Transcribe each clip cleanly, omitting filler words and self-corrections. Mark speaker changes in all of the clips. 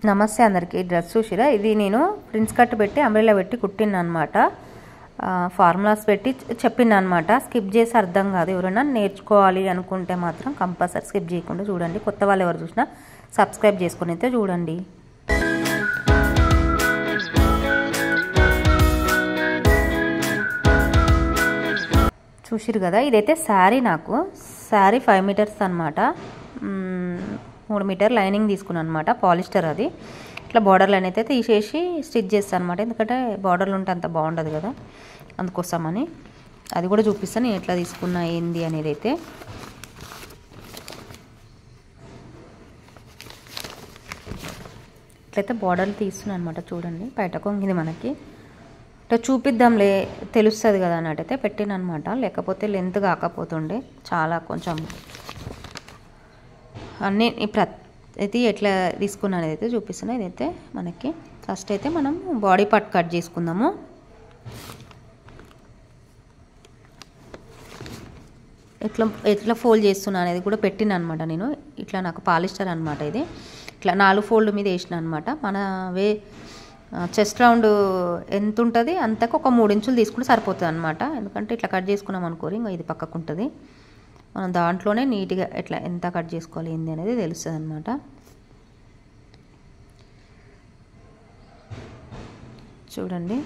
Speaker 1: నమస్తే అందరికీ. డ్రెస్ చూసిరా, ఇది నేను ప్రిన్స్ కట్ పెట్టి అంబ్రెల్లా పెట్టి కుట్టిన అనమాట. ఫార్ములాస్ పెట్టి చెప్పిన అనమాట. స్కిప్ చేసి అర్థం కాదు. ఎవరైనా నేర్చుకోవాలి అనుకుంటే మాత్రం కంపల్సరీ స్కిప్ చేయకుండా చూడండి. కొత్త వాళ్ళు ఎవరు చూసినా సబ్స్క్రైబ్ చేసుకుని అయితే చూడండి. చూసిరు కదా, ఇదైతే శారీ. నాకు శారీ 5 మీటర్స్ అనమాట. 3 మీటర్ లైనింగ్ తీసుకున్నాను అనమాట. పాలిస్టర్ అది. ఇట్లా బార్డర్ లైన్ అయితే తీసేసి స్టిచ్ చేస్తాను అనమాట. ఎందుకంటే బార్డర్లు ఉంటే అంత బాగుండదు కదా, అందుకోసమని. అది కూడా చూపిస్తాను నేను ఎట్లా తీసుకున్నా ఏంది అనేది. అయితే ఇట్లయితే బార్డర్లు తీస్తున్నాను అనమాట. చూడండి, బయట కొంగింది మనకి. ఇట్లా చూపిద్దాంలే తెలుస్తుంది కదా అన్నట్టయితే పెట్టిన అనమాట. లేకపోతే లెంత్ కాకపోతుండే చాలా కొంచెం అన్నీ ప్రతి ఎట్లా తీసుకున్నాను అయితే చూపిస్తున్నా. ఇదైతే మనకి ఫస్ట్ అయితే మనం బాడీ పార్ట్ కట్ చేసుకుందాము. ఎట్లా ఫోల్డ్ చేస్తున్నా అనేది కూడా పెట్టిన అనమాట నేను. ఇట్లా నాకు పాలిస్టర్ అనమాట. ఇది ఇట్లా 4 ఫోల్డ్ మీద వేసిన అనమాట. మన చెస్ట్ రౌండ్ ఎంత ఉంటుంది అంతకు ఒక 3 ఇంచులు తీసుకుంటే సరిపోతుంది అనమాట. ఎందుకంటే ఇట్లా కట్ చేసుకున్నాం అనుకోరు, ఇంకా ఇది పక్కకు ఉంటుంది. మనం దాంట్లోనే నీట్గా ఎట్లా ఎంత కట్ చేసుకోవాలి ఏంది అనేది తెలుస్తుంది అనమాట. చూడండి,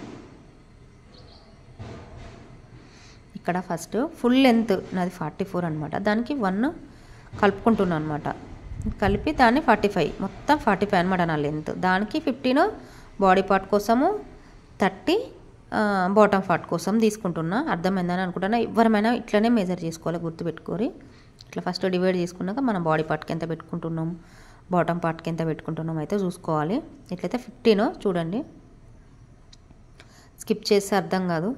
Speaker 1: ఇక్కడ ఫస్ట్ ఫుల్ లెంత్ నాది 44 అనమాట. దానికి 1 కలుపుకుంటున్నాను అనమాట. కలిపి దాన్ని 45, మొత్తం 45 అనమాట నా లెంత్. దానికి 15 బాడీ పార్ట్ కోసము, 30 బాటమ్ పార్ట్ కోసం తీసుకుంటున్నా. అర్థమైందని అనుకుంటున్నా. ఎవరమైనా ఇట్లనే మెజర్ చేసుకోవాలి, గుర్తుపెట్టుకోరి. ఇట్లా ఫస్ట్ డివైడ్ చేసుకున్నాక మనం బాడీ పార్ట్కి ఎంత పెట్టుకుంటున్నాం, బాటమ్ పార్ట్కి ఎంత పెట్టుకుంటున్నాం అయితే చూసుకోవాలి. ఇట్లయితే 15 చూడండి. స్కిప్ చేస్తే అర్థం కాదు.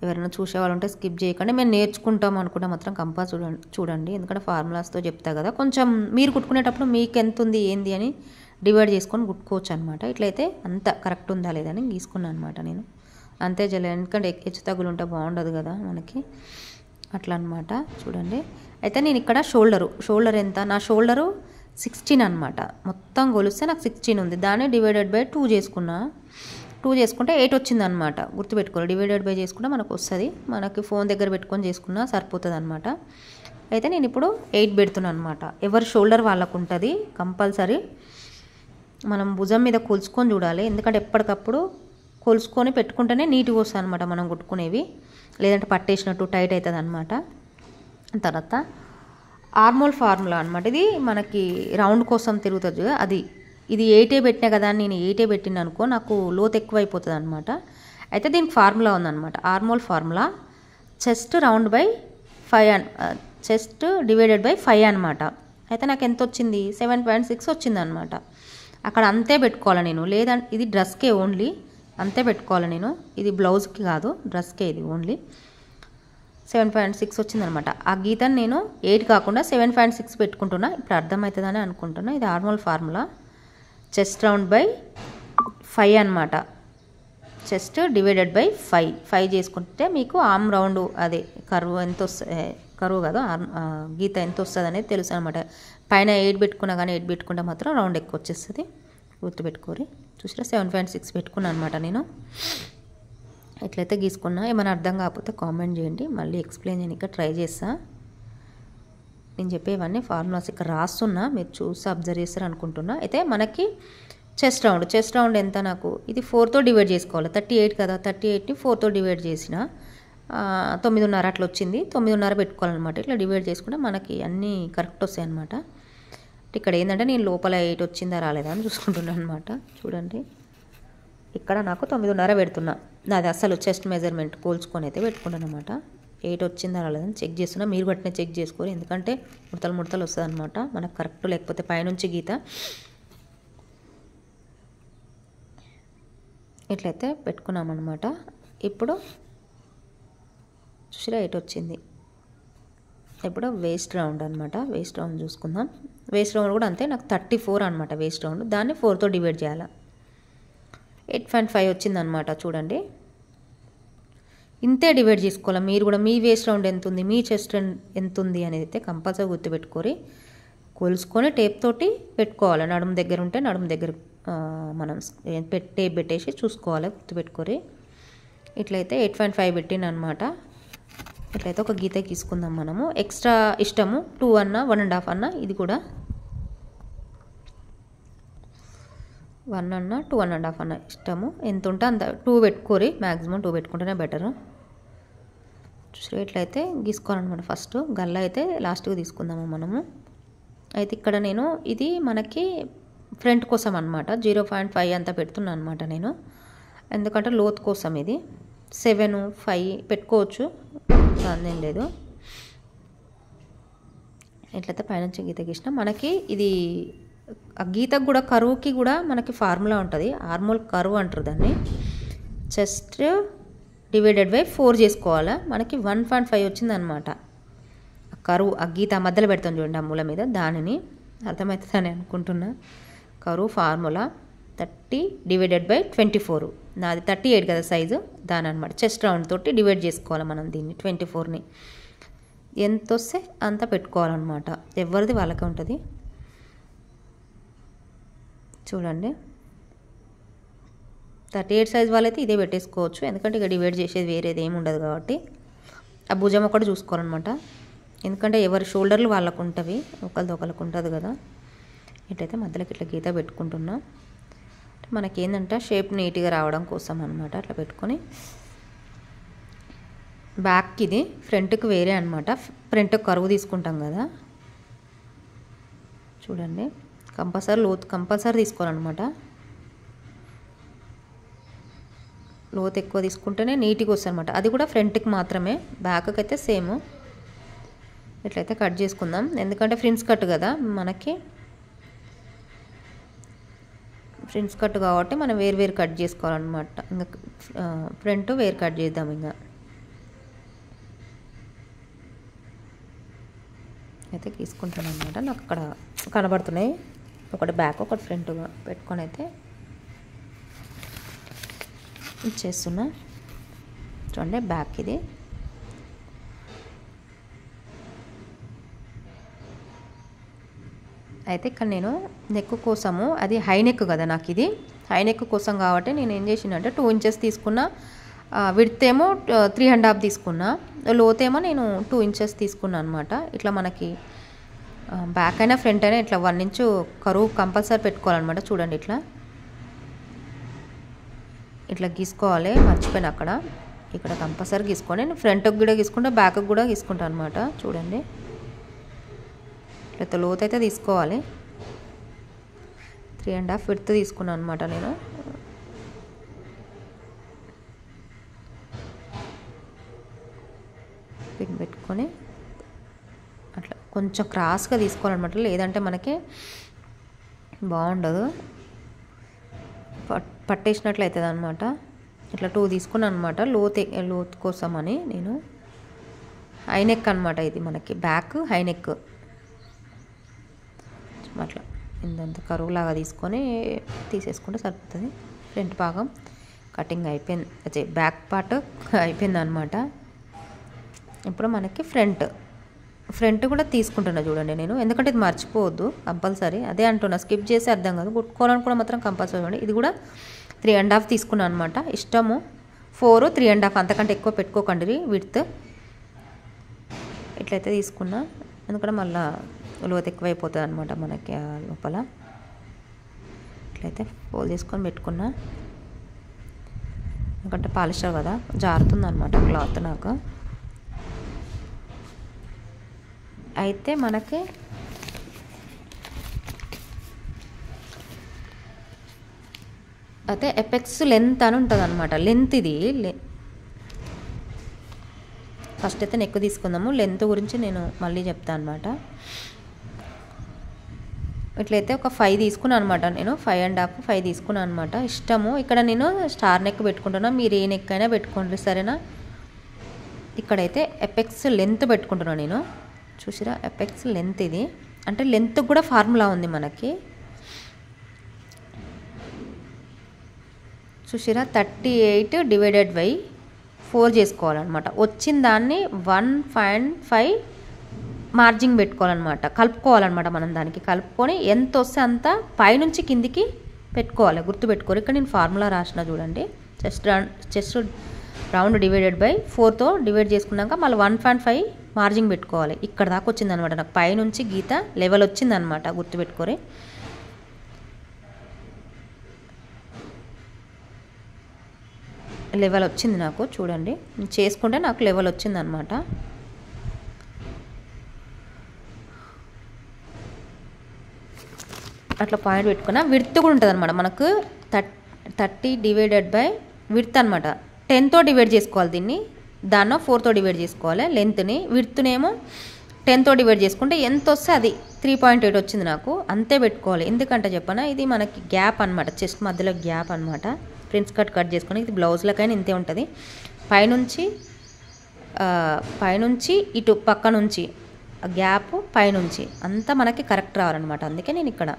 Speaker 1: ఎవరైనా చూసేవాళ్ళు ఉంటే స్కిప్ చేయకండి. మేము నేర్చుకుంటాం అనుకుంటే మాత్రం కంపల్సరీ చూడండి. ఎందుకంటే ఫార్ములాస్తో చెప్తా కదా. కొంచెం మీరు కుట్టుకునేటప్పుడు మీకు ఎంత ఉంది ఏంది అని డివైడ్ చేసుకొని కుట్టుకోవచ్చు అనమాట. ఇట్లయితే అంత కరెక్ట్ ఉందా లేదని గీసుకున్నాను అనమాట నేను. అంతే జల, ఎందుకంటే హెచ్చు తగ్గులు ఉంటే బాగుండదు కదా మనకి, అట్లా అనమాట. చూడండి, అయితే నేను ఇక్కడ షోల్డర్ ఎంత, నా షోల్డరు 16 అనమాట. మొత్తం కొలిస్తే నాకు 16 ఉంది. దాన్ని డివైడెడ్ బై 2 చేసుకున్నా. 2 చేసుకుంటే 8 వచ్చింది అనమాట. గుర్తుపెట్టుకోవాలి, డివైడెడ్ బై చేసుకుంటే మనకు వస్తుంది. మనకి ఫోన్ దగ్గర పెట్టుకొని చేసుకున్నా సరిపోతుంది అనమాట. అయితే నేను ఇప్పుడు 8 పెడుతున్నాను అనమాట. ఎవరి షోల్డర్ వాళ్ళకు ఉంటుంది. కంపల్సరీ మనం భుజం మీద కొలుసుకొని చూడాలి. ఎందుకంటే ఎప్పటికప్పుడు కొలుసుకొని పెట్టుకుంటేనే నీట్గా వస్తుంది అనమాట మనం కుట్టుకునేవి. లేదంటే పట్టేసినట్టు టైట్ అవుతుంది అనమాట. తర్వాత ఆర్మోల్ ఫార్ములా అనమాట. ఇది మనకి రౌండ్ కోసం తిరుగుతుంది అది. ఇది 8 పెట్టినా కదా, నేను 8 పెట్టిన అనుకో, నాకు లోతు ఎక్కువ అయిపోతుంది అనమాట. అయితే దీనికి ఫార్ములా ఉందన్నమాట. ఆర్మోల్ formula chest round by 5 chest divided by 5 అనమాట. అయితే నాకు ఎంత వచ్చింది, 7.6 వచ్చింది అనమాట. అక్కడ అంతే పెట్టుకోవాలి నేను. లేదంటే ఇది డ్రెస్కే ఓన్లీ అంతే పెట్టుకోవాలి నేను. ఇది బ్లౌజ్కి కాదు, డ్రెస్కే ఇది ఓన్లీ. 7.6 వచ్చిందనమాట. ఆ గీతను నేను 8 కాకుండా 7.6 పెట్టుకుంటున్నా. ఇప్పుడు అర్థమవుతుందని అనుకుంటున్నా. ఇది ఆర్మోల్ ఫార్ములా. చెస్ట్ రౌండ్ బై 5 అనమాట. చెస్ట్ డివైడెడ్ బై 5 చేసుకుంటే మీకు ఆర్మ్ రౌండ్ అదే కరువు ఎంత వస్తుంది, కరువు కాదు గీత ఎంత వస్తుంది అనేది తెలుసు అనమాట. పైన 8 పెట్టుకున్నా కానీ 8 పెట్టుకుంటే మాత్రం రౌండ్ ఎక్కువ వచ్చేస్తుంది. గుర్తుపెట్టుకోరి. చూసినా 7.6 పెట్టుకున్నాను అనమాట నేను. ఎట్లయితే గీసుకున్నా. ఏమైనా అర్థం కాకపోతే కామెంట్ చేయండి, మళ్ళీ ఎక్స్ప్లెయిన్ చేయడానికి ట్రై చేస్తా. నేను చెప్పేవన్నీ ఫార్ములాస్ ఇక్కడ రాస్తున్నా, మీరు చూసి అబ్జర్వ్ చేస్తారు అనుకుంటున్నా. అయితే మనకి చెస్ట్ రౌండ్ ఎంత, నాకు ఇది 4తో డివైడ్ చేసుకోవాలి. 38 కదా, 38ని 4తో డివైడ్ చేసిన 9.5 అట్లా వచ్చింది. 9.5 పెట్టుకోవాలన్నమాట. ఇట్లా డివైడ్ చేసుకుంటే మనకి అన్నీ కరెక్ట్ వస్తాయి అనమాట. ఇక్కడ ఏంటంటే నేను లోపల 8 వచ్చిందా రాలేదా అని చూసుకుంటున్నాను అనమాట. చూడండి, ఇక్కడ నాకు 9.5 పెడుతున్నా. నాది అసలు చెస్ట్ మెజర్మెంట్ కోల్చుకొని అయితే పెట్టుకుంటాను అనమాట. 8 వచ్చిందా రాలేదని చెక్ చేస్తున్నా. మీరు బట్టినే చెక్ చేసుకోరు, ఎందుకంటే ముడతలు వస్తుంది అనమాట మనకు కరెక్ట్. లేకపోతే పైనుంచి గీత ఇట్లయితే పెట్టుకున్నామన్నమాట. ఇప్పుడు చూసిరా 8 వచ్చింది. ఇప్పుడు వేస్ట్ రౌండ్ అనమాట. వేస్ట్ రౌండ్ చూసుకుందాం. వేస్ట్ రౌండ్ కూడా అంతే, నాకు 34 అనమాట వేస్ట్ రౌండ్. దాన్ని 4తో డివైడ్ చేయాలి. 8.5 వచ్చిందనమాట. చూడండి, ఇంతే డివైడ్ చేసుకోవాలి. మీరు కూడా మీ వేస్ట్ రౌండ్ ఎంత ఉంది, మీ చెస్ట్ ఎంత ఉంది అనేది అయితే కంపల్సరీ గుర్తుపెట్టుకోరి. కొలుసుకొని టేప్ తోటి పెట్టుకోవాలి. నడుము దగ్గర ఉంటే నడుము దగ్గర మనం టేప్ పెట్టేసి చూసుకోవాలి, గుర్తుపెట్టుకోరి. ఇట్లయితే 8.5 పెట్టిన అనమాట. ఇట్లయితే ఒక గీత గీసుకుందాం మనము. ఎక్స్ట్రా ఇష్టము 2 అన్న 1.5 అన్న, ఇది కూడా 1 అన్న 2 1.5 అన్న ఇష్టము, ఎంత ఉంటే అంత 2 పెట్టుకోరి. మ్యాక్సిమం 2 పెట్టుకుంటేనే బెటరు. చూసారు, ఇట్లయితే గీసుకోవాలన్నమాట. ఫస్ట్ గల్ల అయితే లాస్ట్గా తీసుకుందాము మనము. అయితే ఇక్కడ నేను ఇది మనకి ఫ్రంట్ కోసం అనమాట 0.5 అంతా పెడుతున్నాను అనమాట నేను, ఎందుకంటే లోతు కోసం. ఇది 7 5 పెట్టుకోవచ్చు, దానిదేం లేదు. ఇట్లయితే పైనుంచి గీత గీసిన మనకి ఇది ఆ గీతకు కూడా కరువుకి కూడా మనకి ఫార్ములా ఉంటుంది. ఆర్మోల్ కరువు అంటారు దాన్ని. చెస్ట్ డివైడెడ్ బై 4 చేసుకోవాలా. మనకి 1.5 వచ్చిందనమాట కరువు. ఆ గీత మధ్యలో పెడతాం చూడండి, ఆ మూల మీద, దానిని అర్థమవుతుందని అనుకుంటున్నా. కరువు ఫార్ములా 30 డివైడెడ్ బై 24. నాది 38 కదా సైజు, దాని అనమాట. చెస్ట్ రౌండ్ తోటి డివైడ్ చేసుకోవాలి మనం దీన్ని. 24ని ఎంత వస్తే అంత పెట్టుకోవాలన్నమాట. ఎవరిది వాళ్ళకే ఉంటుంది. చూడండి, 38 సైజ్ వాళ్ళైతే ఇదే పెట్టేసుకోవచ్చు, ఎందుకంటే ఇక డివైడ్ చేసేది వేరేది ఏమి ఉండదు కాబట్టి. ఆ భుజం ఒకటి చూసుకోవాలన్నమాట, ఎందుకంటే ఎవరి షోల్డర్లు వాళ్ళకు ఉంటుంది, ఒకరికి ఉంటుంది కదా. ఇట్లయితే మధ్యలోకి ఇట్లా గీత పెట్టుకుంటున్నా. మనకి ఏంటంటే షేప్ నీట్గా రావడం కోసం అనమాట. అట్లా పెట్టుకొని బ్యాక్కి ఇది, ఫ్రంట్కి వేరే అనమాట. ఫ్రంట్ కరువు తీసుకుంటాం కదా. చూడండి, లోతు కంపల్సరీ తీసుకోవాలన్నమాట. లోతు ఎక్కువ తీసుకుంటేనే నీట్గా వస్తుంది అనమాట. అది కూడా ఫ్రంట్కి మాత్రమే, బ్యాక్కి అయితే సేమ్. ఇట్లయితే కట్ చేసుకుందాం, ఎందుకంటే ఫ్రిన్స్ కట్ కదా మనకి. ఫ్రిన్స్ కట్ కాబట్టి మనం వేరు కట్ చేసుకోవాలన్నమాట. ఇంకా ఫ్రంట్ వేరు కట్ చేద్దాం. ఇంకా అయితే తీసుకుంటాను అనమాట. నాకు అక్కడ కనబడుతున్నాయి, ఒకటి బ్యాక్ ఒకటి ఫ్రంట్గా పెట్టుకొని అయితే ఇచ్చేస్తున్నా. చూడండి, బ్యాక్ ఇది. అయితే ఇక్కడ నేను నెక్ కోసము, అది హై నెక్ కదా నాకు, ఇది హై నెక్ కోసం కాబట్టి నేను ఏం చేసినంటే 2 ఇంచెస్ తీసుకున్నా. విడ్త్ ఏమో 3.5 తీసుకున్నా, లోతేమో నేను 2 ఇంచెస్ తీసుకున్నా అనమాట. ఇట్లా మనకి బ్యాక్ అయినా ఫ్రంట్ అయినా ఇట్లా 1 ఇంచు కరువు కంపల్సరీ పెట్టుకోవాలన్నమాట. చూడండి, ఇట్లా గీసుకోవాలి. మర్చిపోయిన అక్కడ, ఇక్కడ కంపల్సరీ గీసుకొని నేను ఫ్రంట్కి కూడా గీసుకుంటా, బ్యాక్కి కూడా గీసుకుంటా అనమాట. చూడండి, ఇట్లా లోతు అయితే తీసుకోవాలి. 3.5 విడ్త్ తీసుకున్నాను అనమాట నేను. పిన్ పెట్టుకొని అట్లా కొంచెం క్రాస్గా తీసుకోవాలన్నమాట, లేదంటే మనకి బాగుండదు, పట్టేసినట్లు అవుతుంది అనమాట. ఇట్లా 2 తీసుకున్నాను అనమాట, లోతు కోసం అని. నేను హై నెక్ అనమాట ఇది, మనకి బ్యాక్ హై నెక్. అట్లా ఇంత కరువులాగా తీసుకొని తీసేసుకుంటే సరిపోతుంది. ఫ్రంట్ భాగం కటింగ్ అయిపోయింది, అదే బ్యాక్ పార్ట్ అయిపోయింది అనమాట. ఇప్పుడు మనకి ఫ్రంట్ కూడా తీసుకుంటున్నా చూడండి నేను, ఎందుకంటే ఇది మర్చిపోవద్దు కంపల్సరీ. అదే అంటున్నా, స్కిప్ చేసి అర్థం కాదు. కుట్టుకోవాలని కూడా మాత్రం కంపల్సరీ చూడండి. ఇది కూడా 3.5 తీసుకున్నాను అనమాట. ఇష్టము 4 3.5, అంతకంటే ఎక్కువ పెట్టుకోకండి విడ్త్. ఇట్లయితే తీసుకున్నా, ఎందుకంటే మళ్ళీ లోతు ఎక్కువైపోతుంది అనమాట మనకి లోపల. ఇట్లయితే ఫోల్డ్ చేసుకొని పెట్టుకున్నా, ఎందుకంటే పాలిస్టర్ కదా జారుతుంది అనమాట క్లాత్ నాకు. అయితే మనకి అయితే ఎపెక్స్ లెంత్ అని ఉంటుంది అనమాట. లెంత్ ఇది ఫస్ట్ అయితే నెక్ తీసుకుందాము, లెంత్ గురించి నేను మళ్ళీ చెప్తాను అనమాట. ఇట్లయితే ఒక 5 తీసుకున్నాను అనమాట నేను, 5.5 తీసుకున్నాను అనమాట. ఇష్టము, ఇక్కడ నేను స్టార్ నెక్ పెట్టుకుంటున్నా, మీరు ఏ నెక్ అయినా పెట్టుకోండి సరేనా. ఇక్కడైతే ఎపెక్స్ లెంత్ పెట్టుకుంటున్నాను నేను. చూసిరా, ఎపెక్స్ లెంత్ ఇది, అంటే లెంత్ కూడా ఫార్ములా ఉంది మనకి. చూసిరా, 38 డివైడెడ్ బై 4 చేసుకోవాలన్నమాట. వచ్చిన దాన్ని 1.5 మార్జింగ్ పెట్టుకోవాలన్నమాట, కలుపుకోవాలన్నమాట. మనం దానికి కలుపుకొని ఎంత వస్తే అంత పైనుంచి కిందికి పెట్టుకోవాలి, గుర్తుపెట్టుకోరు. ఇక్కడ నేను ఫార్ములా రాసిన చూడండి. చెస్ట్ రౌండ్ డివైడెడ్ బై 4తో డివైడ్ చేసుకున్నాక మళ్ళీ 1.5 మార్జింగ్ పెట్టుకోవాలి. ఇక్కడ దాకా వచ్చిందనమాట నాకు, పైనుంచి గీత లెవెల్ వచ్చిందనమాట, గుర్తుపెట్టుకోరు. లెవెల్ వచ్చింది నాకు, చూడండి చేసుకుంటే నాకు లెవెల్ వచ్చిందనమాట. అట్లా పాయింట్ పెట్టుకున్నా. విడ్త్ కూడా ఉంటుంది అనమాట మనకు, 30 డివైడెడ్ బై విడ్త్ అనమాట. 10తో డివైడ్ చేసుకోవాలి దీన్ని, దాన్నో 4తో డివైడ్ చేసుకోవాలి లెంత్ని. విడ్త్నేమో 10తో డివైడ్ చేసుకుంటే ఎంత వస్తే అది 3.8 వచ్చింది నాకు, అంతే పెట్టుకోవాలి. ఎందుకంటే చెప్పనా, ఇది మనకి గ్యాప్ అనమాట, చెస్ట్ మధ్యలో గ్యాప్ అనమాట. ప్రిన్స్ కట్ చేసుకొని ఇది బ్లౌజ్లకైనా ఇంతే ఉంటుంది. పైనుంచి ఇటు పక్క నుంచి గ్యాప్ పైనుంచి అంతా మనకి కరెక్ట్ రావాలన్నమాట. అందుకే నేను ఇక్కడ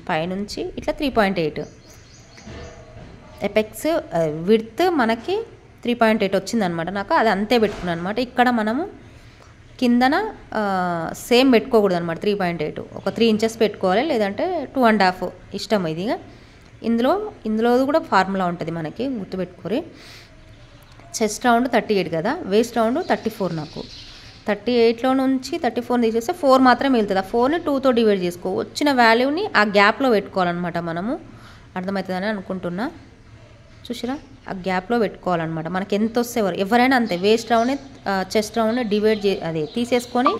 Speaker 1: పైనుంచి ఇట్లా 3.8 ఎపెక్స్ విడ్త్ మనకి 3.8 వచ్చిందనమాట నాకు, అది అంతే పెట్టుకున్నాను అనమాట. ఇక్కడ మనము కిందన సేమ్ పెట్టుకోకూడదు అనమాట, 3.8 ఒక 3 ఇంచెస్ పెట్టుకోవాలి, లేదంటే 2.5 ఇష్టం. ఇది ఇందులో కూడా ఫార్ములా ఉంటుంది మనకి, గుర్తుపెట్టుకోరి. చెస్ట్ రౌండ్ 38 కదా, వేస్ట్ రౌండ్ 34 నాకు. 38లో నుంచి 34 తీసేస్తే 4 మాత్రమే మిగులుతుంది. ఆ 4ని 2తో డివైడ్ చేసుకో, వచ్చిన వాల్యూని ఆ గ్యాప్లో పెట్టుకోవాలన్నమాట మనము. అర్థమవుతుందని అనుకుంటున్నా. చూసిరా, ఆ గ్యాప్లో పెట్టుకోవాలన్నమాట. మనకి ఎంత వస్తే ఎవరైనా అంతే, వేస్ట్ రౌండ్ని చెస్ట్ రౌండ్ని డివైడ్ అదే తీసేసుకొని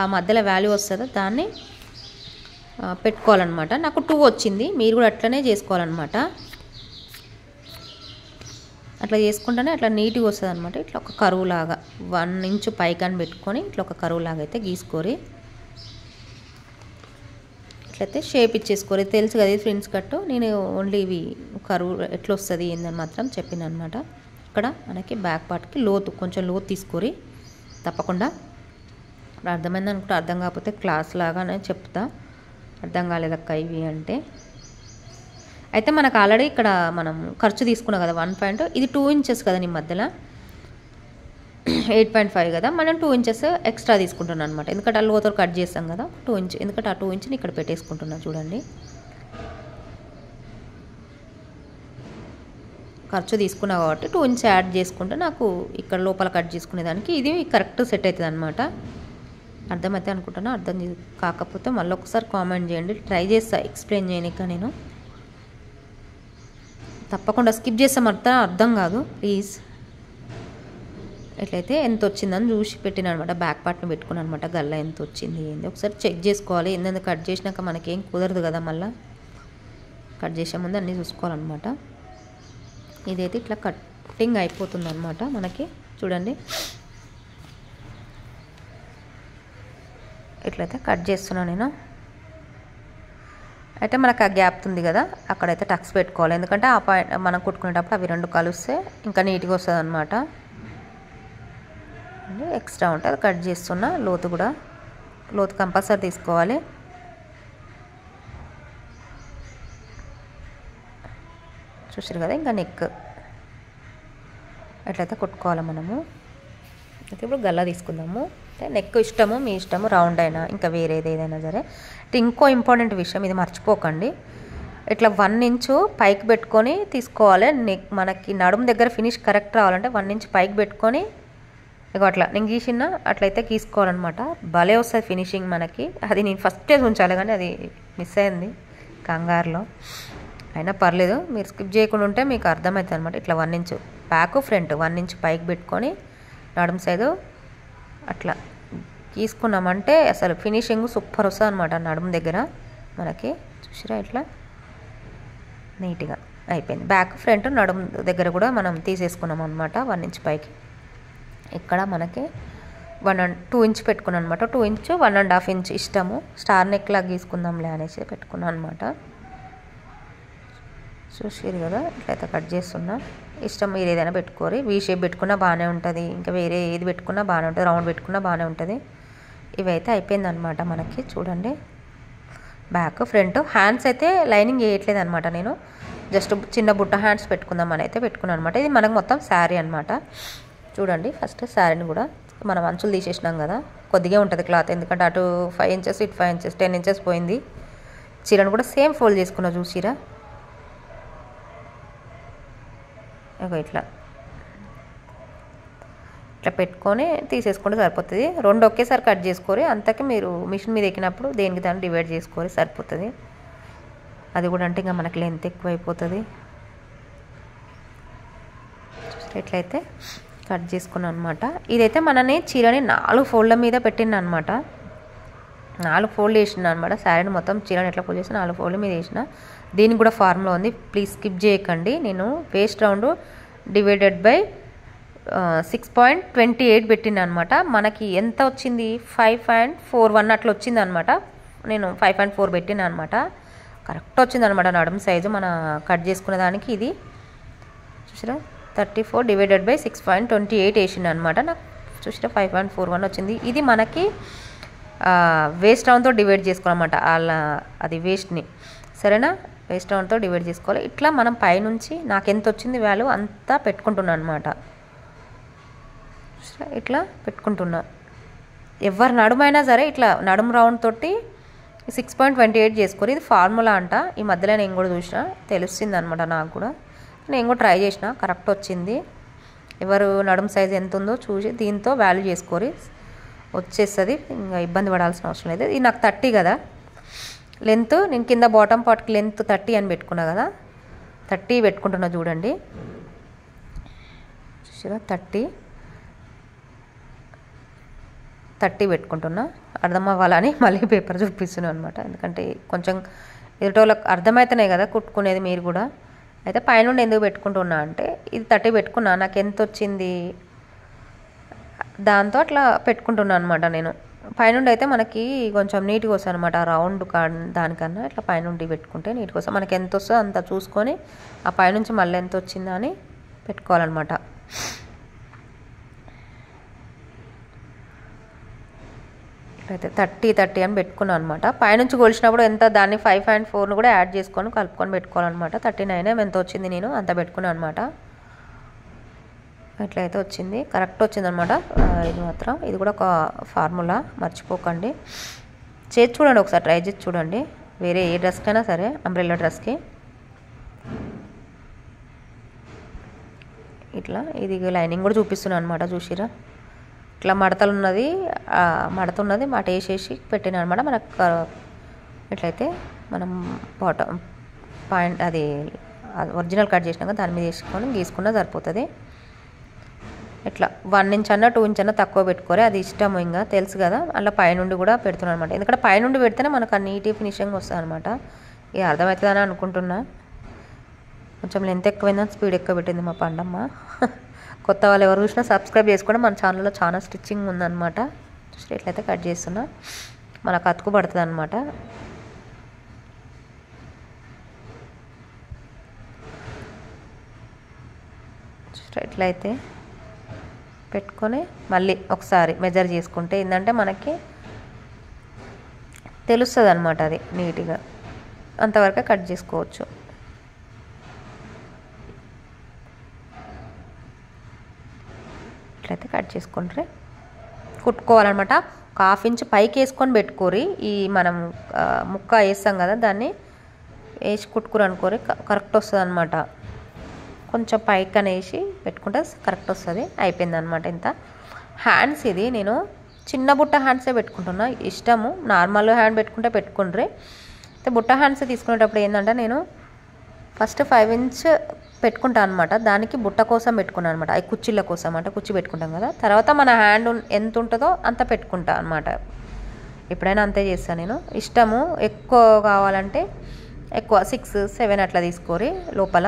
Speaker 1: ఆ మధ్యలో వాల్యూ వస్తుందో దాన్ని పెట్టుకోవాలన్నమాట. నాకు 2 వచ్చింది, మీరు కూడా అట్లనే చేసుకోవాలన్నమాట. అట్లా చేసుకుంటేనే అట్లా నీట్గా వస్తుంది అనమాట. ఇట్లా ఒక కరువు లాగా 1 ఇంచు పైకాన్ని పెట్టుకొని ఇట్లా ఒక కరువు లాగా అయితే గీసుకోరి. ఇట్లయితే షేప్ ఇచ్చేసుకోరి. తెలుసు కదా ఇది ఫ్రిన్స్ కట్, నేను ఓన్లీ ఇవి కరువు ఎట్లా వస్తుంది ఏందని మాత్రం చెప్పిన అనమాట. ఇక్కడ మనకి బ్యాక్ పార్ట్కి కొంచెం లోతు తీసుకోరి తప్పకుండా. అర్థమైంది అనుకుంటే, అర్థం కాకపోతే క్లాస్ లాగానే చెప్తా. అర్థం కాలేదక్క ఇవి అంటే. అయితే మనకు ఆల్రెడీ ఇక్కడ మనం ఖర్చు తీసుకున్నాం కదా 1 ఇది 2 ఇంచెస్ కదా, నీ మధ్యలో 8.5 కదా, మనం 2 ఇంచెస్ ఎక్స్ట్రా తీసుకుంటున్నాను అనమాట. ఎందుకంటే ఆ లోతో కట్ చేస్తాం కదా 2 ఇంచ్, ఎందుకంటే ఆ 2 ఇంచ్ని ఇక్కడ పెట్టేసుకుంటున్నాను. చూడండి, ఖర్చు తీసుకున్నా కాబట్టి 2 ఇంచ్ యాడ్ చేసుకుంటే నాకు ఇక్కడ లోపల కట్ చేసుకునేదానికి ఇది కరెక్ట్ సెట్ అవుతుంది అనమాట. అర్థమైతే అనుకుంటున్నా. అర్థం కాకపోతే మళ్ళీ ఒకసారి కామెంట్ చేయండి, ట్రై చేస్తా ఎక్స్ప్లెయిన్ చేయనిక. నేను తప్పకుండా స్కిప్ చేస్తాం, అర్థం కాదు ప్లీజ్. ఎట్లయితే ఎంత వచ్చిందని చూసి పెట్టిన అనమాట. బ్యాక్ పార్ట్ని పెట్టుకున్నాను అనమాట, గల్ల ఎంత వచ్చింది ఏంది ఒకసారి చెక్ చేసుకోవాలి. ఎందుకంటే కట్ చేసినాక మనకేం కుదరదు కదా, మళ్ళీ కట్ చేసే ముందు అన్నీ చూసుకోవాలన్నమాట. ఇదైతే ఇట్లా కట్టింగ్ అయిపోతుంది అనమాట మనకి. చూడండి, ఇట్లయితే కట్ చేస్తున్నాను నేను. అయితే మనకు ఆ గ్యాప్ ఉంది కదా, అక్కడైతే టక్స్ పెట్టుకోవాలి. ఎందుకంటే ఆ పాయింట్ మనం కుట్టుకునేటప్పుడు అవి 2 కలిస్తే ఇంకా నీట్గా వస్తుంది అనమాట. ఎక్స్ట్రా ఉంటే అది కట్ చేస్తున్నా. లోతు కంపల్సరీ తీసుకోవాలి. చూసారు కదా, ఇంకా నెక్ ఎట్లయితే కుట్టుకోవాలి మనము. అయితే ఇప్పుడు గల్లా తీసుకుందాము. నెక్ ఇష్టము, మీ ఇష్టము, రౌండ్ అయినా ఇంకా వేరేది ఏదైనా సరే. ఇంకో ఇంపార్టెంట్ విషయం, ఇది మర్చిపోకండి. ఇట్లా 1 ఇంచు పైకి పెట్టుకొని తీసుకోవాలి. నెక్ మనకి నడుము దగ్గర ఫినిష్ కరెక్ట్ రావాలంటే 1 ఇంచ్ పైకి పెట్టుకొని ఇక అట్లా నేను గీసిన అట్లయితే గీసుకోవాలన్నమాట. భలే వస్తుంది ఫినిషింగ్ మనకి. అది నేను ఫస్ట్ ఉంచాలి కానీ అది మిస్ అయింది కంగారులో. అయినా పర్లేదు, మీరు స్కిప్ చేయకుండా ఉంటే మీకు అర్థమవుతుంది అనమాట. ఇట్లా 1 ఇంచు బ్యాక్ ఫ్రంట్ 1 ఇంచ్ పైకి పెట్టుకొని నడుము సైడు అట్లా గీసుకున్నామంటే అసలు ఫినిషింగ్ సూపర్ వస్తుంది అనమాట నడుము దగ్గర మనకి. చూసిరా, ఇట్లా నీట్గా అయిపోయింది. బ్యాక్ ఫ్రంట్ నడుము దగ్గర కూడా మనం తీసేసుకున్నాం అనమాట 1 ఇంచ్ పైకి. ఇక్కడ మనకి 2 ఇంచ్ పెట్టుకున్నాను అనమాట. 2 ఇంచ్ 1.5 ఇంచ్ ఇష్టము. స్టార్ నెక్ లాగా గీసుకుందాంలే అనేసి పెట్టుకున్నాను అనమాట. చూసారు కదా, ఇట్లయితే కట్ చేస్తున్నా. ఇష్టం మీరు ఏదైనా పెట్టుకోరు. వీ షేప్ పెట్టుకున్నా బాగానే ఉంటుంది, ఇంకా వేరే ఏది పెట్టుకున్నా బాగానే ఉంటుంది, రౌండ్ పెట్టుకున్నా బాగానే ఉంటుంది. ఇవైతే అయిపోయిందనమాట మనకి. చూడండి, బ్యాక్ ఫ్రంట్ హ్యాండ్స్ అయితే లైనింగ్ వేయట్లేదు అనమాట. నేను జస్ట్ చిన్న బుట్ట హ్యాండ్స్ పెట్టుకుందామని అయితే పెట్టుకున్నాను అనమాట. ఇది మనకు మొత్తం శారీ అనమాట. చూడండి, ఫస్ట్ శారీని కూడా మనం అంచులు తీసేసినాం కదా, కొద్దిగా ఉంటుంది క్లాత్, ఎందుకంటే అటు 5 ఇంచెస్ ఇటు 5 ఇంచెస్ 10 ఇంచెస్ పోయింది. చీరను కూడా సేమ్ ఫోల్డ్ చేసుకున్నా చూసిరా, ఇట్లా ఇట్లా పెట్టుకొని తీసేసుకుంటే సరిపోతుంది. 2 ఒకేసారి కట్ చేసుకోరి, అంతకే మీరు మిషన్ మీద ఎక్కినప్పుడు దేనికి దాన్ని డివైడ్ చేసుకోరి సరిపోతుంది. అది కూడా అంటే ఇంకా మనకి లెంత్ ఎక్కువ అయిపోతుంది. ఎట్లయితే కట్ చేసుకున్నాను అనమాట. ఇదైతే మనని చీరని 4 ఫోల్డ్ల మీద పెట్టిన అనమాట. 4 ఫోల్డ్ వేసిన అనమాట. శారీని మొత్తం చీరని ఎట్లా ఫోల్డ్ చేసిన 4 ఫోల్డ్ మీద వేసిన. దీనికి కూడా ఫార్ములా ఉంది, ప్లీజ్ స్కిప్ చేయకండి. నేను వేస్ట్ రౌండ్ డివైడెడ్ బై 6.28 పెట్టిన అనమాట. మనకి ఎంత వచ్చింది 5.41 అట్లా వచ్చింది అనమాట. నేను 5.4 పెట్టిన అనమాట. కరెక్ట్ వచ్చింది అనమాట నడుము సైజు మన కట్ చేసుకునే దానికి. ఇది చూసారా 34 డివైడెడ్ బై 6.28 వేసిన అనమాట. నాకు చూసారా 5.41 వచ్చింది. ఇది మనకి వేస్ట్ రౌండ్తో డివైడ్ చేసుకోవాలన్నమాట. అలా అది వేస్ట్ని సరేనా, వేస్ట్ రౌండ్తో డివైడ్ చేసుకోవాలి. ఇట్లా మనం పైనుంచి నాకు ఎంత వచ్చింది వాల్యూ అంతా పెట్టుకుంటున్నాను అనమాట. ఇట్లా పెట్టుకుంటున్నా. ఎవరి నడుమైనా సరే ఇట్లా నడుము రౌండ్ తోటి 6.28 చేసుకోరు. ఇది ఫార్ములా అంట. ఈ మధ్యలో నేను కూడా చూసిన, తెలుస్తుంది అనమాట నాకు కూడా. నేను కూడా ట్రై చేసిన, కరెక్ట్ వచ్చింది. ఎవరు నడుము సైజ్ ఎంత ఉందో చూసి దీంతో వాల్యూ చేసుకోరి, వచ్చేస్తుంది. ఇంకా ఇబ్బంది పడాల్సిన అవసరం లేదు. ఇది నాకు 30 కదా లెంత్, నేను కింద బాటమ్ పార్ట్కి లెంత్ 30 అని పెట్టుకున్నా కదా, 30 పెట్టుకుంటున్నా చూడండి. చూసారా 30 పెట్టుకుంటున్నా. అర్థం అవ్వాలని మళ్ళీ పేపర్ చూపిస్తున్నాను అనమాట, ఎందుకంటే కొంచెం ఎదుటోళ్ళకి అర్థమవుతున్నాయి కదా కుట్టుకునేది మీరు కూడా. అయితే పైనుండి ఎందుకు పెట్టుకుంటున్నా అంటే ఇది 30 పెట్టుకున్నా, నాకు ఎంత వచ్చింది దాంతో అట్లా పెట్టుకుంటున్నాను అనమాట. నేను పైనుండి అయితే మనకి కొంచెం నీట్గా వస్తుంది అనమాట, రౌండ్ దానికన్నా ఇట్లా పైనుండి పెట్టుకుంటే నీట్గా వస్తుంది. మనకి ఎంత వస్తుందో అంత చూసుకొని ఆ పైనుంచి మళ్ళీ ఎంత వచ్చిందా అని పెట్టుకోవాలన్నమాట. అయితే 30 అని పెట్టుకున్నాను అనమాట. పైనుంచి కొలిచినప్పుడు ఎంత దాన్ని 5.4ను కూడా యాడ్ చేసుకొని కలుపుకొని పెట్టుకోవాలన్నమాట. 39 ఎంత వచ్చింది నేను అంత పెట్టుకున్నాను అనమాట. ఎట్లయితే వచ్చింది, కరెక్ట్ వచ్చిందనమాట. ఇది మాత్రం ఇది కూడా ఒక ఫార్ములా, మర్చిపోకండి. చేసి చూడండి ఒకసారి, ట్రై చేసి చూడండి. వేరే ఏ డ్రెస్కైనా సరే, అంబ్రెల్లా డ్రెస్కి ఇట్లా. ఇది లైనింగ్ కూడా చూపిస్తున్నాను అనమాట. చూసిరా ఇట్లా మడతలు ఉన్నది, మడత ఉన్నది మాట వేసేసి పెట్టిన అనమాట. మనకు ఎట్లయితే మనం బాటమ్ పాయింట్ అది ఒరిజినల్ కట్ చేసినాక దాని మీద వేసుకొని గీసుకున్నా సరిపోతుంది. ఇట్లా 1 ఇంచ్ అన్న 2 ఇంచ్ అన్న తక్కువ పెట్టుకోరు, అది ఇష్టం, ఇంకా తెలుసు కదా. అలా పైనుండి కూడా పెడుతున్నాను అనమాట, ఎందుకంటే పైనుండి పెడితేనే మనకు ఆ నీట్ ఫినిషింగ్ వస్తుంది అనమాట. ఇక అర్థమవుతుందని అనుకుంటున్నా. కొంచెం లెంత్ ఎక్కువైందని స్పీడ్ ఎక్కువ పెట్టింది మా పండమ్మ. కొత్త వాళ్ళు ఎవరు చూసినా సబ్స్క్రైబ్ చేసుకోండి, మన ఛానల్లో చాలా స్టిచ్చింగ్ ఉందన్నమాట. చూసి ఎట్లయితే కట్ చేస్తున్నా మనకు అతుకు పడుతుంది అనమాట. ఎట్లయితే పెట్టుకొని మళ్ళీ ఒకసారి మెజర్ చేసుకుంటే ఏంటంటే మనకి తెలుస్తుంది అనమాట, అది నీట్గా అంతవరకే కట్ చేసుకోవచ్చు. ఇట్లయితే కట్ చేసుకుంటే కుట్టుకోవాలన్నమాట. 1/2 ఇంచ్ పైకి వేసుకొని పెట్టుకోరి. ఈ మనం ముక్క వేస్తాం కదా, దాన్ని వేసి కుట్టుకురు అనుకోరి, కరెక్ట్ వస్తుంది అనమాట. కొంచెం పైకి అనేసి పెట్టుకుంటే కరెక్ట్ వస్తుంది. అయిపోయింది అనమాట. ఇంత హ్యాండ్స్ ఇది నేను చిన్న బుట్ట హ్యాండ్సే పెట్టుకుంటున్నా, ఇష్టము. నార్మల్ హ్యాండ్ పెట్టుకుంటే పెట్టుకుండ్రి. అయితే బుట్ట హ్యాండ్స్ తీసుకునేటప్పుడు ఏంటంటే నేను ఫస్ట్ 5 ఇంచ్ పెట్టుకుంటాను అనమాట. దానికి బుట్ట కోసం పెట్టుకున్నాను అనమాట, అవి కుర్చీల కోసం అంటే కుర్చీ పెట్టుకుంటాం కదా. తర్వాత మన హ్యాండ్ ఎంత ఉంటుందో అంత పెట్టుకుంటా అనమాట. ఎప్పుడైనా అంతే చేస్తాను నేను. ఇష్టము ఎక్కువ కావాలంటే ఎక్కువ 6, 7 అట్లా తీసుకోరి లోపల.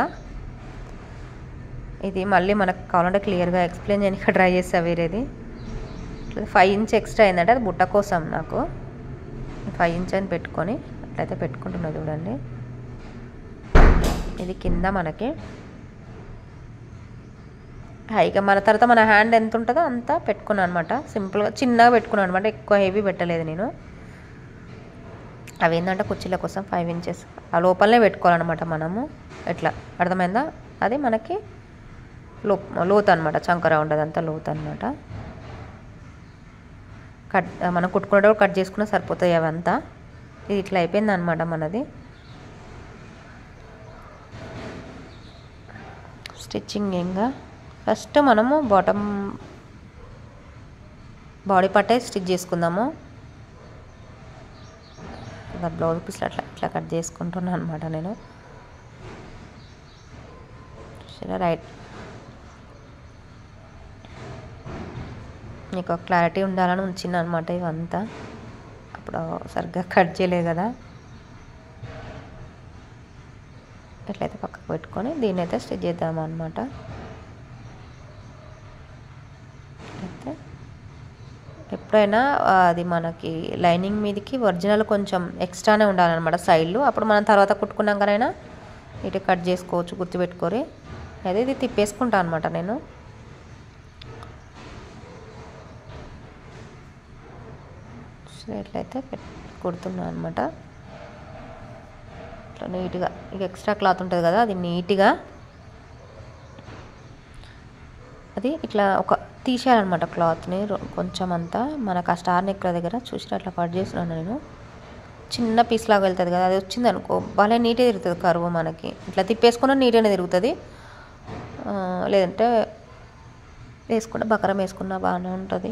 Speaker 1: ఇది మళ్ళీ మనకు కావాలంటే క్లియర్గా ఎక్స్ప్లెయిన్ చేయడానికి ట్రై చేస్తా. వేరేది 5 ఇంచ్ ఎక్స్ట్రా అయిందంటే అది బుట్ట కోసం నాకు 5 ఇంచ్ అని పెట్టుకొని అట్లయితే పెట్టుకుంటున్నా చూడండి. ఇది కింద మనకి హైగా మన తర్వాత మన హ్యాండ్ ఎంత ఉంటుందో అంత పెట్టుకున్నాను అనమాట. సింపుల్గా చిన్నగా పెట్టుకున్నాను అనమాట, ఎక్కువ హెవీ పెట్టలేదు నేను. అవి ఏంటంటే కుర్చీల కోసం 5 ఇంచెస్ ఆ లోపలనే పెట్టుకోవాలన్నమాట మనము. ఎట్లా అర్థమైందా? అది మనకి లోతు అనమాట, చంకర ఉండదు, అంతా లోతు అనమాట. మనం కుట్టుకునేటప్పుడు కట్ చేసుకున్న సరిపోతాయి అవంతా. ఇది ఇట్లా అయిపోయింది అనమాట మనది స్టిచ్చింగ్. ఇంకా ఫస్ట్ మనము బాడీ పార్టే స్టిచ్ చేసుకుందాము. బ్లౌజ్ పీస్లో ఇట్లా కట్ చేసుకుంటున్నాను అనమాట నేను. రైట్, మీకు క్లారిటీ ఉండాలని ఉంచింది అనమాట ఇవంతా. అప్పుడు సరిగ్గా కట్ చేయలేదు కదా. ఎట్లయితే పక్కకు పెట్టుకొని దీన్ని అయితే స్టిచ్ చేద్దాము అనమాట. అయితే ఎప్పుడైనా అది మనకి లైనింగ్ మీదకి ఒరిజినల్ కొంచెం ఎక్స్ట్రానే ఉండాలన్నమాట సైడ్లు. అప్పుడు మనం తర్వాత కుట్టుకున్నాకనైనా ఇటు కట్ చేసుకోవచ్చు, గుర్తుపెట్టుకోరి. అయితే ఇది తిప్పేసుకుంటాను అనమాట నేను. ఎట్లయితే కుడుతున్నాను అనమాట. ఇట్లా నీట్గా ఇక ఎక్స్ట్రా క్లాత్ ఉంటుంది కదా, అది నీట్గా అది ఇట్లా తీసేయాలన్నమాట క్లాత్ని కొంచెం అంతా. మనకు ఆ స్టార్ నెక్ దగ్గర చూసి అట్లా కట్ చేస్తున్నాను నేను. చిన్న పీస్ లాగా వెళ్తుంది కదా, అది వచ్చింది అనుకో భలే నీట్గా తిరుగుతుంది కరువు. మనకి ఇట్లా తిప్పేసుకున్నా నీట్గానే తిరుగుతుంది. లేదంటే వేసుకుంటే బకరం వేసుకున్నా బాగానే ఉంటుంది.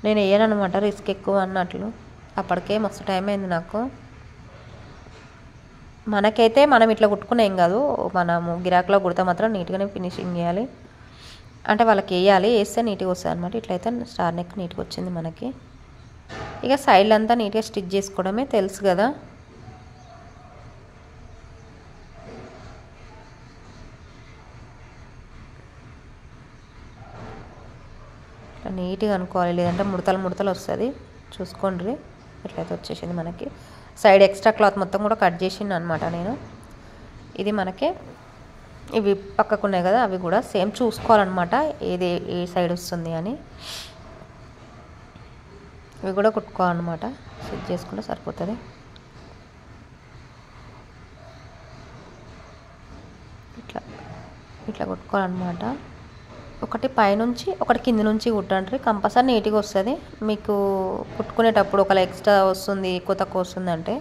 Speaker 1: నేను వేయను అనమాట, రిస్క్ ఎక్కువ అన్నట్లు. అప్పటికే మస్తు టైం అయింది నాకు. మనకైతే మనం ఇట్లా కుట్టుకునే ఏం కాదు, మనము గిరాకులో కుడితే మాత్రం నీట్గానే ఫినిషింగ్ చేయాలి. అంటే వాళ్ళకి వేయాలి, వేస్తే నీట్గా వస్తుంది అనమాట. ఇట్లయితే స్టార్ నెక్ నీట్గా వచ్చింది మనకి. ఇక సైడ్లు అంతా నీట్గా స్టిచ్ చేసుకోవడమే తెలుసు కదా. ఇట్లా నీట్గా అనుకోవాలి, లేదంటే ముడతలు వస్తుంది. చూసుకోండి. ఇట్లయితే వచ్చేసింది మనకి. సైడ్ ఎక్స్ట్రా క్లాత్ మొత్తం కూడా కట్ చేసింది అనమాట నేను. ఇది మనకి ఇవి పక్కకు ఉన్నాయి కదా, అవి కూడా సేమ్ చూసుకోవాలన్నమాట, ఏ సైడ్ వస్తుంది అని. ఇవి కూడా కుట్టుకోవాలన్నమాట, స్టిచ్ చేసుకుంటే సరిపోతుంది. ఇట్లా కుట్టుకోవాలన్నమాట. ఒకటి పైనుంచి ఒకటి కింది నుంచి కుట్టండి, కంపల్సరీ నీట్గా వస్తుంది. మీకు కుట్టుకునేటప్పుడు ఒకవేళ ఎక్స్ట్రా వస్తుంది, ఎక్కువ తక్కువ వస్తుంది అంటే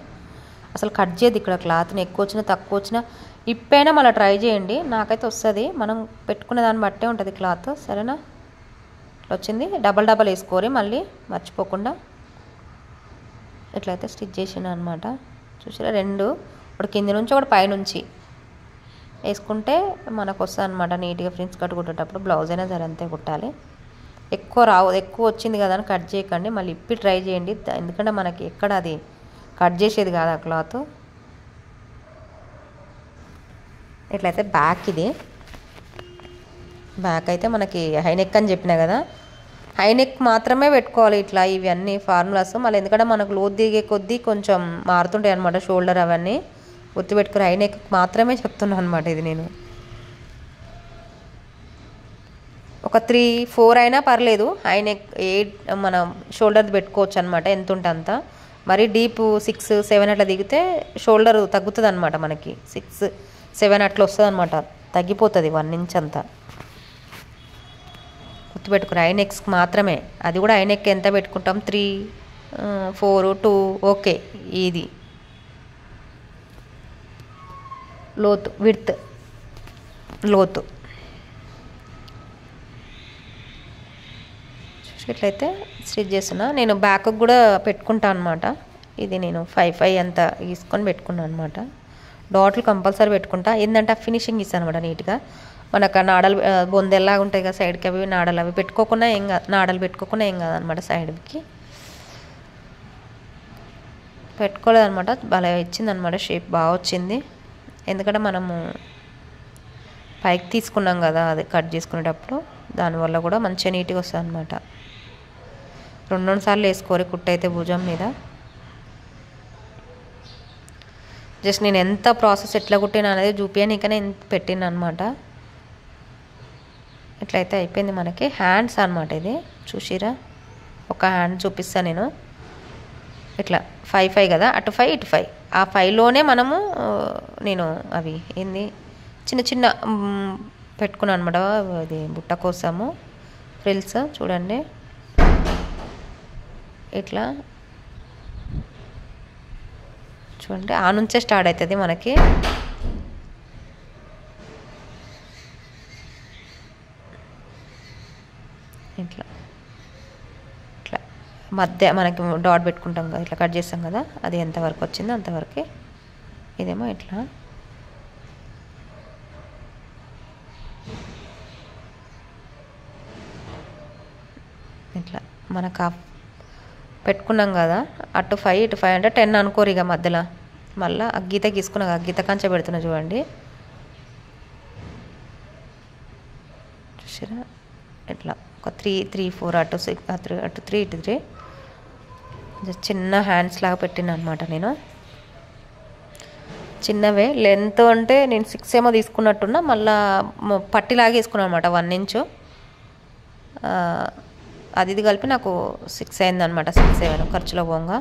Speaker 1: అసలు కట్ చేయదు ఇక్కడ క్లాత్ని. ఎక్కువ వచ్చినా తక్కువ వచ్చినా ఇప్పైనా మళ్ళీ ట్రై చేయండి. నాకైతే వస్తుంది, మనం పెట్టుకునే దాన్ని బట్టే ఉంటుంది క్లాత్. సరేనా, ఇట్లా వచ్చింది. డబల్ వేసుకోరి మళ్ళీ మర్చిపోకుండా. ఇట్లయితే స్టిచ్ చేసిన అనమాట. చూసారా, రెండు, ఒకటి కింది నుంచి ఒకటి పైనుంచి వేసుకుంటే మనకు వస్తుంది అనమాట నీట్గా. ఫ్రిన్స్ కట్ కుట్టేటప్పుడు బ్లౌజ్ అయినా సరే అంతే కుట్టాలి. ఎక్కువ వచ్చింది కదా అని కట్ చేయకండి, మళ్ళీ ఇప్పి ట్రై చేయండి. ఎందుకంటే మనకి ఎక్కడ అది కట్ చేసేది కాదు ఆ క్లాత్. ఇట్లయితే బ్యాక్, ఇది బ్యాక్ అయితే మనకి హై నెక్ అని చెప్పినా కదా, హై నెక్ మాత్రమే పెట్టుకోవాలి ఇట్లా. ఇవన్నీ ఫార్ములాస్ మళ్ళీ, ఎందుకంటే మనకు లోతు దిగే కొద్దీ కొంచెం మారుతుంటాయి అనమాట షోల్డర్, అవన్నీ గుర్తుపెట్టుకుని. హై నెక్ మాత్రమే చెప్తున్నాను అనమాట ఇది నేను. ఒక 3-4 అయినా పర్లేదు. హై నెక్ 8 మనం షోల్డర్ పెట్టుకోవచ్చు అనమాట, ఎంత ఉంటే అంత. మరి డీప్ 6-7 అట్లా దిగితే షోల్డర్ తగ్గుతుంది అనమాట మనకి. 6-7 అట్లా వస్తుంది అనమాట, తగ్గిపోతుంది 1 ఇంచ్ అంతా. గుర్తుపెట్టుకుని హై నెక్స్కి మాత్రమే. అది కూడా హై నెక్ ఎంత పెట్టుకుంటాం, 3-4-2 ఓకే. ఇది లోతు ఇట్లయితే స్టిచ్ చేస్తున్నా నేను. బ్యాక్కి కూడా పెట్టుకుంటాను అనమాట. ఇది నేను 5 అంత తీసుకొని పెట్టుకున్నాను అనమాట. డాట్లు కంపల్సరీ పెట్టుకుంటా, ఏంటంటే ఫినిషింగ్ ఇస్తాను అనమాట నీట్గా. మనకు నాడలు బొందెల్లాగా ఉంటాయి కదా సైడ్కి, అవి నాడలు అవి పెట్టుకోకుండా ఏం కాదు, నాడలు పెట్టుకోకుండా ఏం కాదనమాట. సైడ్కి పెట్టుకోలేదనమాట, భలే ఇచ్చిందనమాట, షేప్ బాగా వచ్చింది. ఎందుకంటే మనము పైకి తీసుకున్నాం కదా అది కట్ చేసుకునేటప్పుడు, దానివల్ల కూడా మంచిగా నీట్గా వస్తుంది అనమాట. 2 సార్లు వేసుకోరు కుట్టయితే భుజం మీద. జస్ట్ నేను ఎంత ప్రాసెస్ ఎట్లా కుట్టినా అనేది చూపించనీకనే పెట్టిన అనమాట. ఇట్లయితే అయిపోయింది మనకి. హ్యాండ్స్ అనమాట ఇది, చూసిరా. ఒక హ్యాండ్ చూపిస్తాను నేను. ఇట్లా 5 కదా, అటు 5 ఇటు 5. ఆ 5లోనే మనము నేను అవి ఏంది చిన్న పెట్టుకున్నాను అనమాట. అది బుట్ట కోసము ఫ్రిల్స్ చూడండి. ఇట్లా చూడండి, ఆ నుంచే స్టార్ట్ అవుతుంది మనకి. ఇట్లా ఇట్లా మధ్య మనకి డాట్ పెట్టుకుంటాం కదా, ఇట్లా కట్ చేస్తాం కదా, అది ఎంతవరకు వచ్చిందో అంతవరకే. ఇదేమో ఇట్లా ఇట్లా మనకు పెట్టుకున్నాం కదా, అటు 5 ఇటు 5 అంటే 10 అనుకోరు ఇక మధ్యలో. మళ్ళీ ఆ గీత గీసుకున్నా, ఆ గీత కంచె పెడుతున్నా చూడండి. చూసారా, ఇట్లా ఒక 3 4 అటు 6 అటు 3 ఇటు 3 చిన్న హ్యాండ్స్ లాగా పెట్టిన అనమాట. నేను చిన్నవే లెంత్ అంటే నేను 6 ఏమో తీసుకున్నట్టున్నా, మళ్ళీ పట్టిలాగా వేసుకున్నాను అనమాట 1 ఇంచు. అది ఇది కలిపి నాకు 6 అయిందనమాట, 6 7 ఖర్చులో పోగా.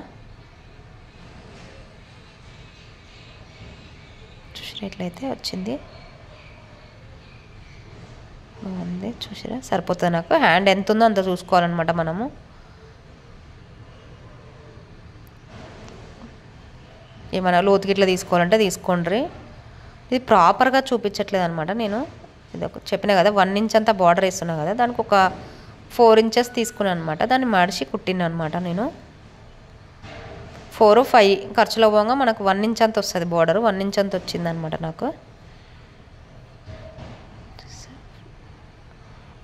Speaker 1: చూసారా ఎట్లయితే వచ్చింది, బాగుంది. చూసారా సరిపోతుంది నాకు. హ్యాండ్ ఎంత ఉందో అంత చూసుకోవాలన్నమాట మనము. ఏమైనా లోతుకి ఇట్లా తీసుకోవాలంటే తీసుకోండి. ఇది ప్రాపర్గా చూపించట్లేదు అనమాట. నేను ఇది చెప్పిన కదా 1 ఇంచ్ అంతా బార్డర్ వేస్తున్నా కదా, దానికి ఒక 4 ఇంచెస్ తీసుకున్నాను అనమాట. దాన్ని మడిచి కుట్టిన అనమాట నేను. 4 5 ఖర్చులో పోగా మనకు 1 ఇంచ్ అంత వస్తుంది బార్డర్. 1 ఇంచ్ అంత వచ్చిందనమాట నాకు.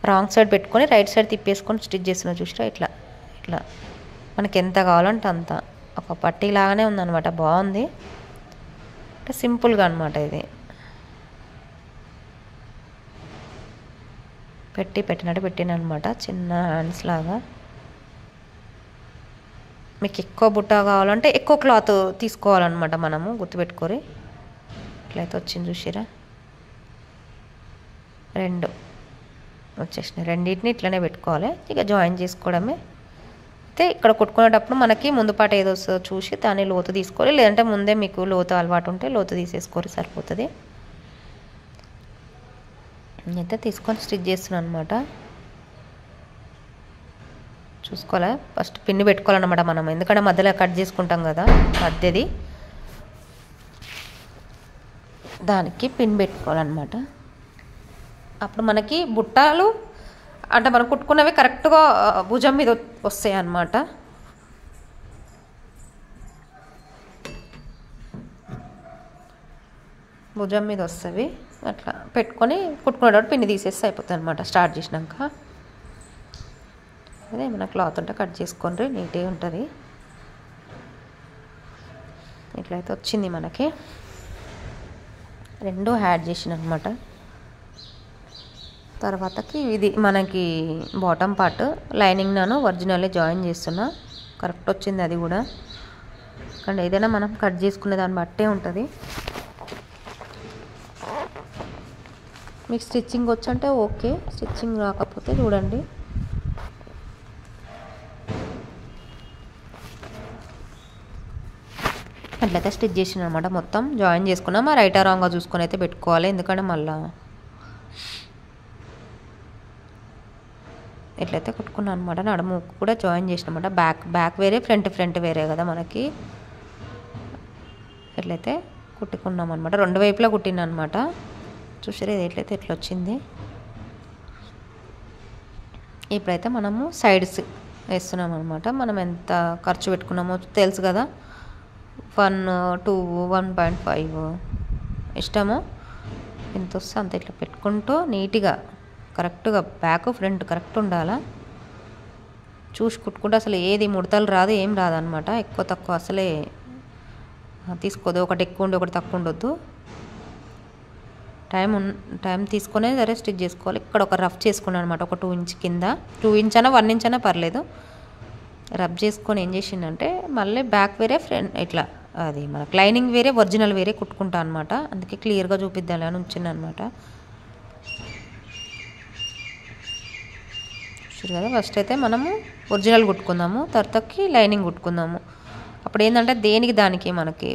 Speaker 1: రాంగ్ సైడ్ పెట్టుకొని రైట్ సైడ్ తిప్పేసుకొని స్టిచ్ చేస్తున్నా. చూసిరా ఇట్లా ఇట్లా మనకి ఎంత కావాలంటే అంత. ఒక పట్టీ లాగానే ఉందన్నమాట, బాగుంది. అంటే సింపుల్గా అనమాట ఇది. పెట్టినట్టు పెట్టినమాట, చిన్న హ్యాండ్స్ లాగా. మీకు ఎక్కువ బుట్ట కావాలంటే ఎక్కువ క్లాత్ తీసుకోవాలన్నమాట మనము, గుర్తుపెట్టుకోరి. ఇట్లయితే వచ్చింది చూసిరా, 2 వచ్చేసినాయి. రెండింటిని ఇట్లనే పెట్టుకోవాలి, ఇక జాయిన్ చేసుకోవడమే. అయితే ఇక్కడ కుట్టుకునేటప్పుడు మనకి ముందు పాట ఏదో వస్తుందో చూసి దాన్ని లోతు తీసుకోవాలి, లేదంటే ముందే మీకు లోతు అలవాటు ఉంటే లోతు తీసేసుకోవాలి, సరిపోతుంది. అయితే తీసుకొని స్టిచ్ చేస్తున్నాను అనమాట. చూసుకోవాలి, ఫస్ట్ పిన్ని పెట్టుకోవాలన్నమాట మనం, ఎందుకంటే మధ్యలో కట్ చేసుకుంటాం కదా మధ్యది, దానికి పిన్ పెట్టుకోవాలన్నమాట. అప్పుడు మనకి బుట్టాలు అంటే మనం కుట్టుకున్నవి కరెక్ట్గా భుజం మీద వస్తాయి అన్నమాట. భుజం మీద వస్తుంది. అట్లా పెట్టుకొని కుట్టుకునేటప్పుడు పిన్ని తీసేస్తే అయిపోతుంది అనమాట. స్టార్ట్ చేసినాక అదే ఏమైనా క్లాత్ ఉంటే కట్ చేసుకోండి, నీట్గా ఉంటుంది. ఇట్లయితే వచ్చింది మనకి. 2 యాడ్ చేసిన అనమాట. తర్వాతకి ఇది మనకి బాటమ్ పార్ట్, లైనింగ్ నాను ఒరిజినల్లే జాయిన్ చేస్తున్నా. కరెక్ట్ వచ్చింది అది కూడా. కానీ ఏదైనా మనం కట్ చేసుకునే దాన్ని బట్టే ఉంటుంది. మీకు స్టిచ్చింగ్ వచ్చంటే ఓకే, స్టిచ్చింగ్ రాకపోతే చూడండి. అట్లయితే స్టిచ్ చేసిన అనమాట, మొత్తం జాయిన్ చేసుకున్నాం. రైట్ రాంగ్గా చూసుకొని అయితే పెట్టుకోవాలి, ఎందుకంటే మళ్ళీ ఎట్లయితే కుట్టుకున్నాను అనమాట. నడుము కూడా జాయిన్ చేసినమాట. బ్యాక్ వేరే, ఫ్రంట్ వేరే కదా మనకి. ఎట్లయితే కుట్టుకున్నాం అనమాట, 2 వైపులా కుట్టిన అనమాట. చూసారా ఇది ఎట్లయితే ఎట్లా వచ్చింది. ఇప్పుడైతే మనము సైడ్స్ వేస్తున్నాం అనమాట. మనం ఎంత ఖర్చు పెట్టుకున్నామో తెలుసు కదా, 1 2 1.5 ఇష్టమో ఎంత వస్తే అంత ఇట్లా పెట్టుకుంటూ నీట్గా కరెక్ట్గా బ్యాక్ ఫ్రంట్ కరెక్ట్ ఉండాలా. చూసి కుట్టుకుంటే అసలు ఏది ముడతలు రాదు, ఏం రాదనమాట. ఎక్కువ తక్కువ అసలే తీసుకోదు, ఒకటి ఎక్కువ ఉండి ఒకటి తక్కువ ఉండొద్దు. టైం తీసుకునే సరే స్టిచ్ చేసుకోవాలి. ఇక్కడ ఒక రఫ్ చేసుకున్నాను అనమాట, ఒక 2 ఇంచ్ కింద. 2 ఇంచ్ అయినా 1 ఇంచ్ అయినా పర్లేదు. రబ్ చేసుకొని ఏం చేసిందంటే మళ్ళీ బ్యాక్ వేరే, ఫ్రంట్ ఇట్లా అది మనకు లైనింగ్ వేరే, ఒరిజినల్ వేరే కుట్టుకుంటా అనమాట. అందుకే క్లియర్గా చూపిద్దాం అని ఉంచింది అనమాట. చూసారు కదా, ఫస్ట్ అయితే మనము ఒరిజినల్ కుట్టుకుందాము, తర్వాతకి లైనింగ్ కుట్టుకుందాము. అప్పుడు ఏంటంటే దేనికి దానికి మనకి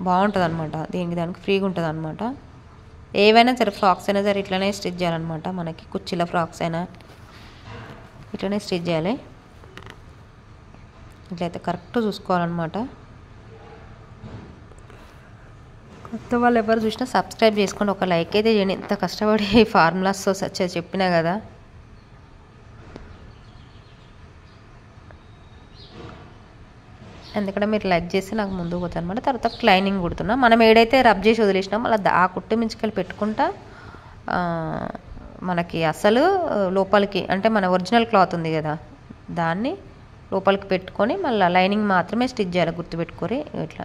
Speaker 1: బాగుంటుంది అనమాట, దేనికి దానికి ఫ్రీగా ఉంటుంది అనమాట. ఏవైనా సరే, ఫ్రాక్స్ అయినా సరే ఇట్లనే స్టిచ్ చేయాలన్నమాట. మనకి కుర్చీల ఫ్రాక్స్ అయినా ఇట్లనే స్టిచ్ చేయాలి. ఇట్లయితే కరెక్ట్ చూసుకోవాలన్నమాట. కొత్త వాళ్ళు ఎవరు చూసినా సబ్స్క్రైబ్ చేసుకోండి, ఒక లైక్ అయితే చేయండి. ఇంత కష్టపడి ఫార్ములాస్ చెప్పినా కదా. ఎందుకంటే మీరు లైక్ చేసి నాకు ముందుకు పోతాను అనమాట. తర్వాత లైనింగ్ కుడుతున్నా. మనం ఏడైతే రబ్ చేసి వదిలేసినాం అలా ఆ కుట్టు మించుకెళ్ళి పెట్టుకుంటా మనకి అసలు లోపలికి అంటే మన ఒరిజినల్ క్లాత్ ఉంది కదా దాన్ని లోపలికి పెట్టుకొని మళ్ళీ లైనింగ్ మాత్రమే స్టిచ్ చేయాలి, గుర్తుపెట్టుకొని. ఇట్లా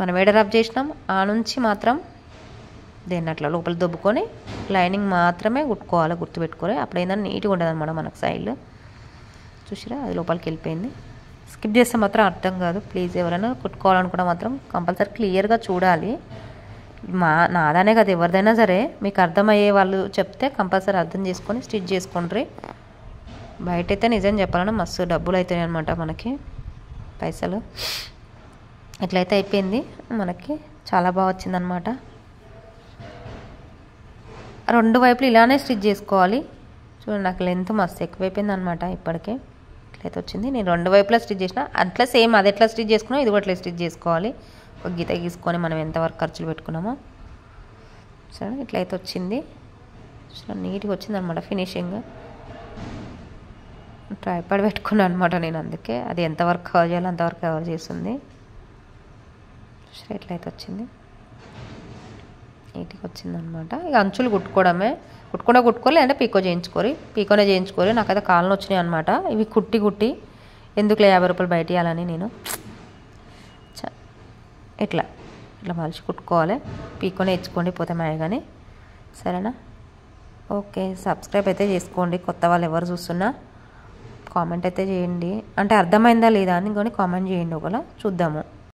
Speaker 1: మనం ఏడ రబ్ చేసినాం ఆ నుంచి మాత్రం దేన్ని అట్లా లోపల దొబ్బుకొని లైనింగ్ మాత్రమే కుట్టుకోవాలి, గుర్తుపెట్టుకొని. అప్పుడు ఏంటంటే నీట్గా ఉంటుంది అనమాట మనకు సైడ్లో. చూసిరా అది లోపలికి వెళ్ళిపోయింది. స్కిప్ చేస్తే మాత్రం అర్థం కాదు. ప్లీజ్ ఎవరైనా కుట్టుకోవాలనుకుంటే మాత్రం కంపల్సరీ క్లియర్గా చూడాలి. నాదానే కదా ఎవరిదైనా సరే మీకు అర్థమయ్యే వాళ్ళు చెప్తే కంపల్సరీ అర్థం చేసుకొని స్టిచ్ చేసుకోండి. బయట అయితే నిజం చెప్పాలన్నా మస్తు డబ్బులు అవుతాయి అనమాట మనకి, పైసలు. ఇట్లయితే అయిపోయింది మనకి, చాలా బాగా వచ్చిందనమాట. రెండు వైపులు ఇలానే స్టిచ్ చేసుకోవాలి. చూడండి నాకు లెంత్ మస్తు ఎక్కువైపోయింది అనమాట ఇప్పటికే. ఇట్లయితే వచ్చింది. నేను రెండు వైపులా స్టిచ్ చేసిన అట్లా సేమ్ అది ఎట్లా స్టిచ్ చేసుకున్నాం ఇది కూడా అట్లా స్టిచ్ చేసుకోవాలి. ఒక గీత గీసుకొని మనం ఎంతవరకు ఖర్చులు పెట్టుకున్నామో. సరే ఇట్లయితే వచ్చింది. నీట్గా వచ్చింది అనమాట ఫినిషింగ్. ట్రైపాడ్ పెట్టుకున్నాను అనమాట నేను, అందుకే అది ఎంతవరకు కవర్ చేయాలో అంతవరకు కవర్ చేస్తుంది. సరే ఇట్లయితే వచ్చింది, నీట్గా వచ్చిందనమాట. ఇక అంచులు కుట్టుకోలే అంటే పీకో చేయించుకోరి, పీకోనే చేయించుకోరి. నాకైతే కాళ్ళను వచ్చినాయి అనమాట ఇవి కుట్టి ఎందుకులే 50 రూపాయలు బయట ఇవ్వాలని నేను ఇట్లా మలిచి కుట్టుకోవాలి. పీకోనే ఇచ్చుకోండి పోతే మాయ కానీ, సరేనా? ఓకే, సబ్స్క్రైబ్ అయితే చేసుకోండి. కొత్త వాళ్ళు ఎవరు చూస్తున్నా కామెంట్ అయితే చేయండి, అంటే అర్థమైందా లేదా అని కానీ కామెంట్ చేయండి, ఒకవేళ చూద్దాము.